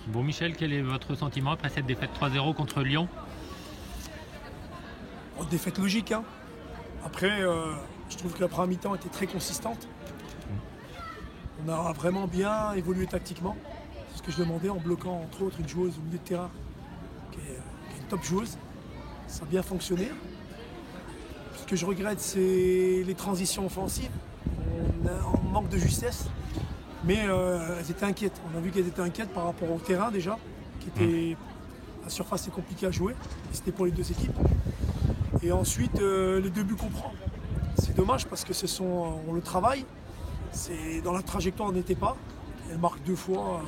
Bon Michel, quel est votre sentiment après cette défaite 3-0 contre Lyon? Défaite logique. Hein. Après, je trouve que la première mi-temps était très consistante. On a vraiment bien évolué tactiquement. C'est ce que je demandais en bloquant entre autres une joueuse au milieu de terrain qui est une top joueuse. Ça a bien fonctionné. Ce que je regrette, c'est les transitions offensives. On manque de justesse. Mais elles étaient inquiètes. On a vu qu'elles étaient inquiètes par rapport au terrain déjà, qui était la surface est compliquée à jouer. Et c'était pour les deux équipes. Et ensuite, les deux buts qu'on prend. C'est dommage parce que on le travaille. Dans la trajectoire, on n'était pas. Elle marque 2 fois.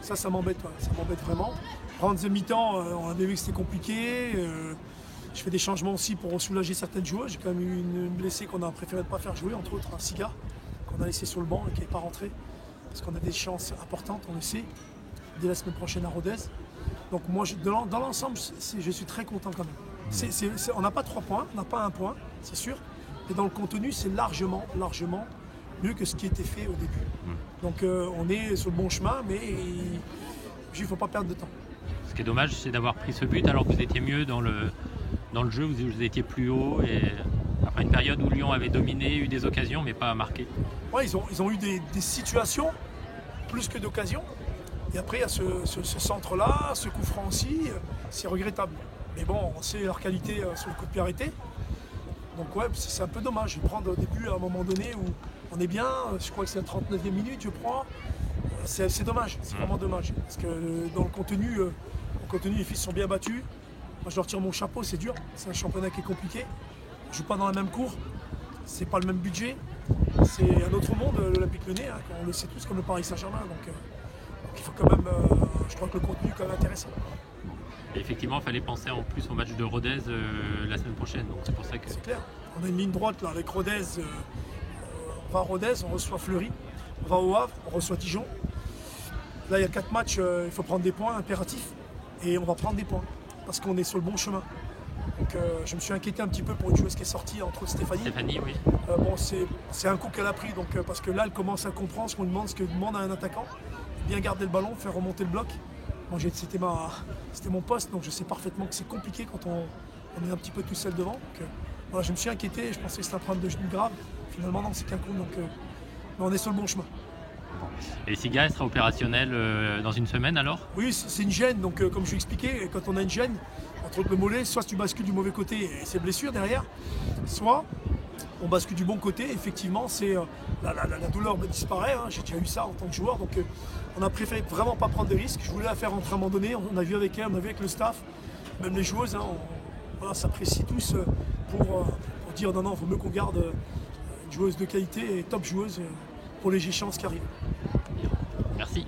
Ça m'embête. Ouais. Ça m'embête vraiment. En deuxième mi-temps, on avait vu que c'était compliqué. Je fais des changements aussi pour soulager certaines joueuses. J'ai quand même eu une blessée qu'on a préféré ne pas faire jouer, entre autres un Siga, qu'on a laissé sur le banc et qui n'est pas rentré. Parce qu'on a des chances importantes, on le sait, dès la semaine prochaine à Rodez. Donc moi, dans l'ensemble, je suis très content quand même. On n'a pas 3 points, on n'a pas 1 point, c'est sûr. Mais dans le contenu, c'est largement mieux que ce qui était fait au début. Donc on est sur le bon chemin, mais il ne faut pas perdre de temps. Ce qui est dommage, c'est d'avoir pris ce but alors que vous étiez mieux dans le jeu, vous étiez plus haut. Et après une période où Lyon avait dominé, eu des occasions, mais pas marqué. Ouais, ils ont eu des situations plus que d'occasions. Et après, il y a ce centre-là, ce coup franc aussi, c'est regrettable. Mais bon, on sait leur qualité sur le coup de pied arrêté. Donc ouais, c'est un peu dommage. Je prends au début, à un moment donné, où on est bien, je crois que c'est la 39e minute, je prends. C'est dommage, c'est vraiment dommage. Parce que dans le contenu, les filles sont bien battues. Moi, je leur tire mon chapeau, c'est dur. C'est un championnat qui est compliqué. On ne joue pas dans la même cour. C'est pas le même budget. C'est un autre monde, l'Olympique Lyonnais. Hein, on le sait tous, comme le Paris Saint-Germain. Donc il faut quand même, je crois que le contenu est quand même intéressant. Et effectivement, il fallait penser en plus au match de Rodez la semaine prochaine. Donc c'est pour ça que. C'est clair. On a une ligne droite là avec Rodez. On va à Rodez, on reçoit Fleury. On va au Havre, on reçoit Dijon. Là, il y a 4 matchs, il faut prendre des points impératifs. Et on va prendre des points. Parce qu'on est sur le bon chemin. Donc je me suis inquiété un petit peu pour une joueuse qui est sortie, entre autres Stéphanie. Stéphanie, oui. Bon, c'est un coup qu'elle a pris, donc, parce que là, elle commence à comprendre ce qu'on demande, ce que demande à un attaquant. Bien garder le ballon, faire remonter le bloc. Moi, c'était mon poste, donc je sais parfaitement que c'est compliqué quand on est un petit peu tout seul devant. Donc, voilà, je me suis inquiété, je pensais que c'était un problème de genou grave. Finalement, non, c'est qu'un coup, donc mais on est sur le bon chemin. Et Siga, elle sera opérationnelle dans une semaine alors? Oui, c'est une gêne, donc comme je l'ai expliqué, quand on a une gêne, entre le mollet, soit tu bascules du mauvais côté et c'est blessure derrière, soit on bascule du bon côté, effectivement, la douleur disparaît, hein, j'ai déjà eu ça en tant que joueur, donc on a préféré vraiment pas prendre de risques. Je voulais la faire rentrer à un moment donné, on a vu avec elle, on a vu avec le staff, même les joueuses, hein, on s'apprécie tous pour dire non, il vaut mieux qu'on garde une joueuse de qualité et top joueuse pour les échéances qui arrivent. Merci.